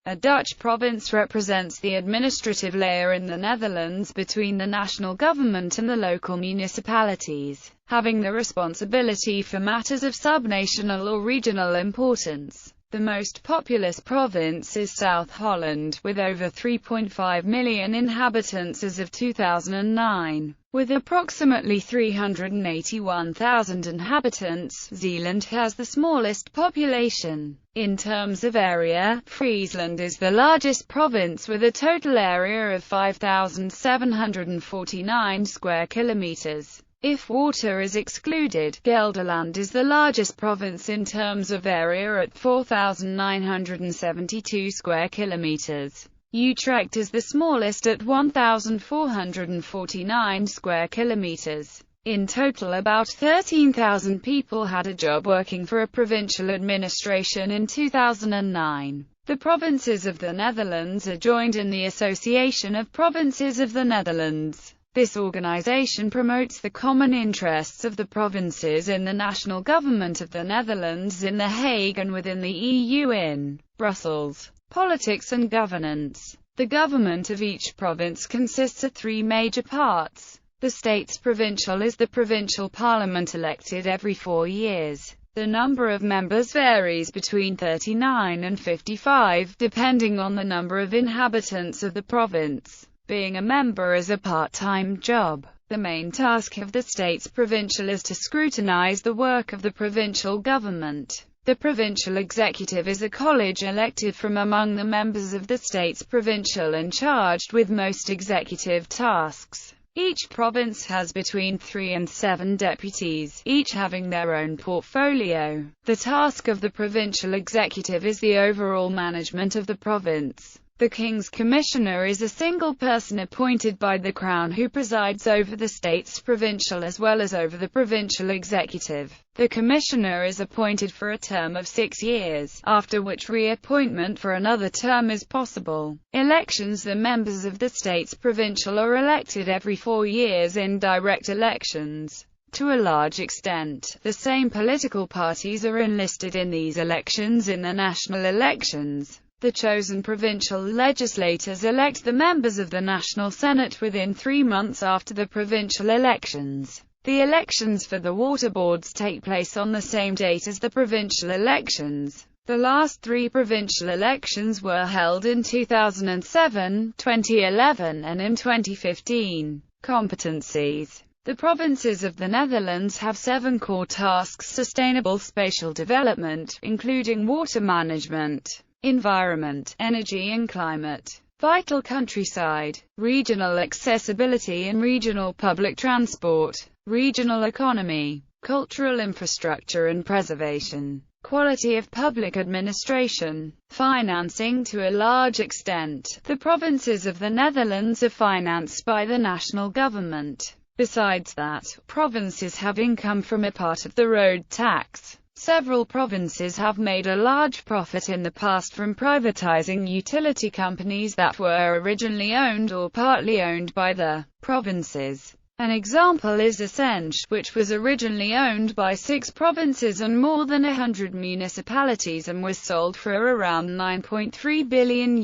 A Dutch province represents the administrative layer in the Netherlands between the national government and the local municipalities, having the responsibility for matters of subnational or regional importance. The most populous province is South Holland, with over 3.5 million inhabitants as of 2009. With approximately 381,000 inhabitants, Zeeland has the smallest population. In terms of area, Friesland is the largest province with a total area of 5,749 square kilometers. If water is excluded, Gelderland is the largest province in terms of area at 4,972 square kilometers. Utrecht is the smallest at 1,449 square kilometers. In total, about 13,000 people had a job working for a provincial administration in 2009. The provinces of the Netherlands are joined in the Association of Provinces of the Netherlands. This organization promotes the common interests of the provinces in the national government of the Netherlands in The Hague and within the EU in Brussels. Politics and governance. The government of each province consists of three major parts. The States Provincial is the provincial parliament elected every 4 years. The number of members varies between 39 and 55, depending on the number of inhabitants of the province. Being a member is a part-time job. The main task of the States Provincial is to scrutinize the work of the provincial government. The provincial executive is a college elected from among the members of the States Provincial and charged with most executive tasks. Each province has between 3 and 7 deputies, each having their own portfolio. The task of the provincial executive is the overall management of the province. The King's Commissioner is a single person appointed by the Crown who presides over the States Provincial as well as over the provincial executive. The Commissioner is appointed for a term of 6 years, after which reappointment for another term is possible. Elections. The members of the States Provincial are elected every 4 years in direct elections. To a large extent, the same political parties are enlisted in these elections in the national elections. The chosen provincial legislators elect the members of the National Senate within 3 months after the provincial elections. The elections for the water boards take place on the same date as the provincial elections. The last 3 provincial elections were held in 2007, 2011, and in 2015. Competencies. The provinces of the Netherlands have 7 core tasks: sustainable spatial development, including water management, environment, energy and climate, vital countryside, regional accessibility and regional public transport, regional economy, cultural infrastructure and preservation, quality of public administration, financing. To a large extent, the provinces of the Netherlands are financed by the national government. Besides that, provinces have income from a part of the road tax. Several provinces have made a large profit in the past from privatizing utility companies that were originally owned or partly owned by the provinces. An example is Ascension, which was originally owned by 6 provinces and more than 100 municipalities and was sold for around €9.3 billion.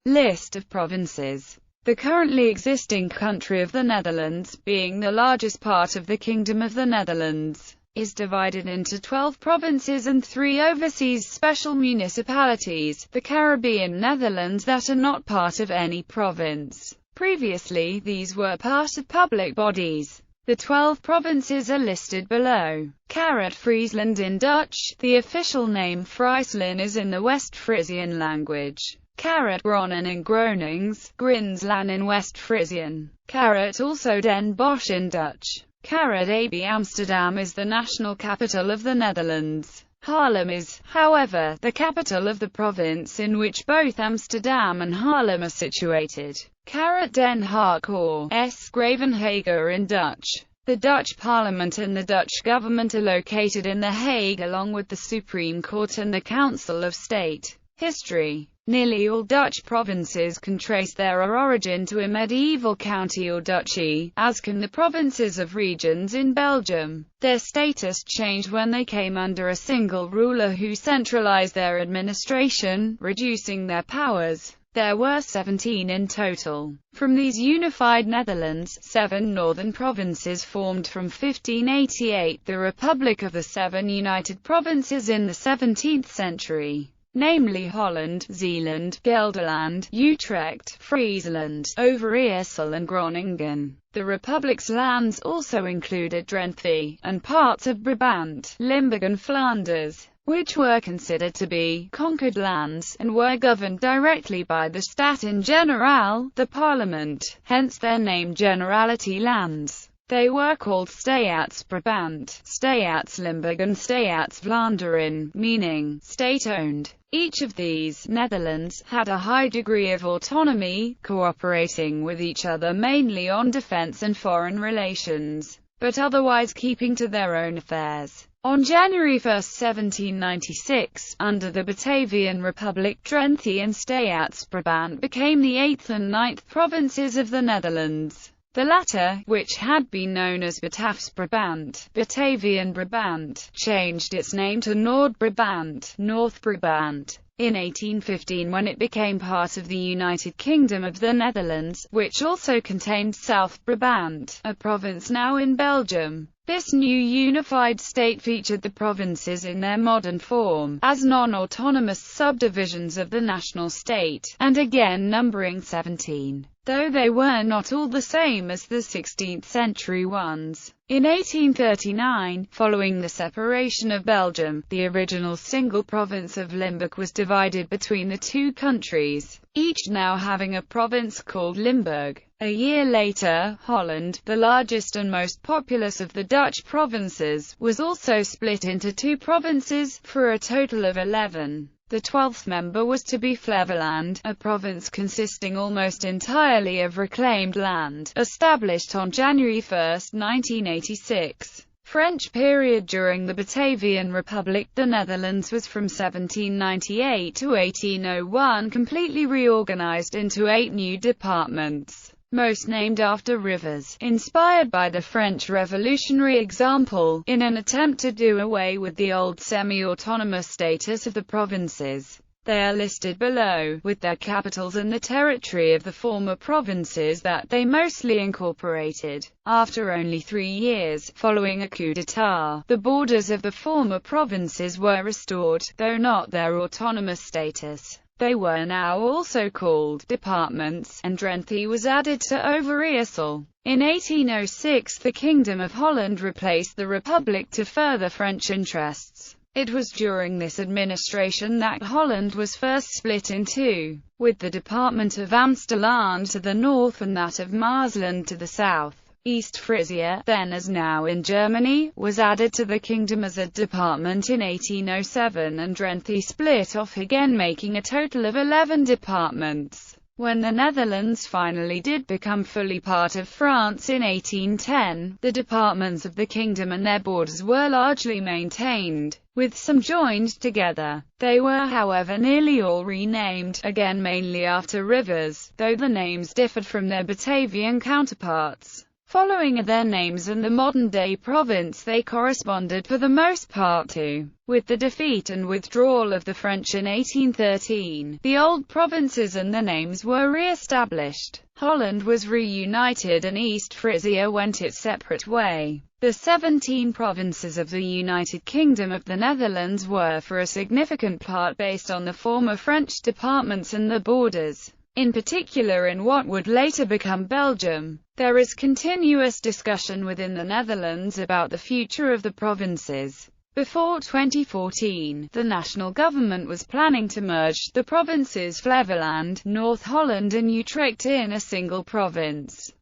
List of provinces. The currently existing country of the Netherlands, being the largest part of the Kingdom of the Netherlands, is divided into 12 provinces and 3 overseas special municipalities, the Caribbean Netherlands, that are not part of any province. Previously, these were part of public bodies. The 12 provinces are listed below. Friesland in Dutch. The official name Friesland is in the West Frisian language. Groningen in Gronings, Grinsland in West Frisian. Also Den Bosch in Dutch. AB Amsterdam is the national capital of the Netherlands. Haarlem is, however, the capital of the province in which both Amsterdam and Haarlem are situated. Den Haag or Gravenhage in Dutch. The Dutch Parliament and the Dutch government are located in The Hague along with the Supreme Court and the Council of State. History. Nearly all Dutch provinces can trace their origin to a medieval county or duchy, as can the provinces of regions in Belgium. Their status changed when they came under a single ruler who centralized their administration, reducing their powers. There were 17 in total. From these unified Netherlands, 7 northern provinces formed from 1588 the Republic of the Seven United Provinces in the 17th century. Namely Holland, Zeeland, Gelderland, Utrecht, Friesland, Overijssel and Groningen. The Republic's lands also included Drenthe, and parts of Brabant, Limburg and Flanders, which were considered to be conquered lands, and were governed directly by the Staten-Generaal, the parliament, hence their name Generality lands. They were called Staats Brabant, Staats Limburg and Staats Vlaanderen, meaning state-owned. Each of these, Netherlands, had a high degree of autonomy, cooperating with each other mainly on defense and foreign relations, but otherwise keeping to their own affairs. On January 1, 1796, under the Batavian Republic, Drenthe and Staats Brabant became the 8th and 9th provinces of the Netherlands. The latter, which had been known as Bataafs Brabant, Batavian Brabant, changed its name to Noord-Brabant, North Brabant, in 1815 when it became part of the United Kingdom of the Netherlands, which also contained South Brabant, a province now in Belgium. This new unified state featured the provinces in their modern form, as non-autonomous subdivisions of the national state, and again numbering 17, though they were not all the same as the 16th-century ones. In 1839, following the separation of Belgium, the original single province of Limburg was divided between the two countries, each now having a province called Limburg. A year later, Holland, the largest and most populous of the Dutch provinces, was also split into 2 provinces, for a total of 11. The 12th member was to be Flevoland, a province consisting almost entirely of reclaimed land, established on January 1, 1986. French period. During the Batavian Republic, the Netherlands was from 1798 to 1801 completely reorganized into 8 new departments, most named after rivers, inspired by the French Revolutionary example, in an attempt to do away with the old semi-autonomous status of the provinces. They are listed below, with their capitals and the territory of the former provinces that they mostly incorporated. After only 3 years, following a coup d'état, the borders of the former provinces were restored, though not their autonomous status. They were now also called departments, and Drenthe was added to Overijssel. In 1806 the Kingdom of Holland replaced the Republic to further French interests. It was during this administration that Holland was first split in 2, with the department of Amstelland to the north and that of Maasland to the south. East Frisia, then as now in Germany, was added to the kingdom as a department in 1807, and Drenthe split off again, making a total of 11 departments. When the Netherlands finally did become fully part of France in 1810, the departments of the kingdom and their borders were largely maintained, with some joined together. They were however nearly all renamed, again mainly after rivers, though the names differed from their Batavian counterparts. Following their names and the modern-day province they corresponded for the most part to. With the defeat and withdrawal of the French in 1813, the old provinces and the names were re-established. Holland was reunited and East Frisia went its separate way. The 17 provinces of the United Kingdom of the Netherlands were for a significant part based on the former French departments and the borders, in particular in what would later become Belgium. There is continuous discussion within the Netherlands about the future of the provinces. Before 2014, the national government was planning to merge the provinces Flevoland, North Holland and Utrecht in a single province.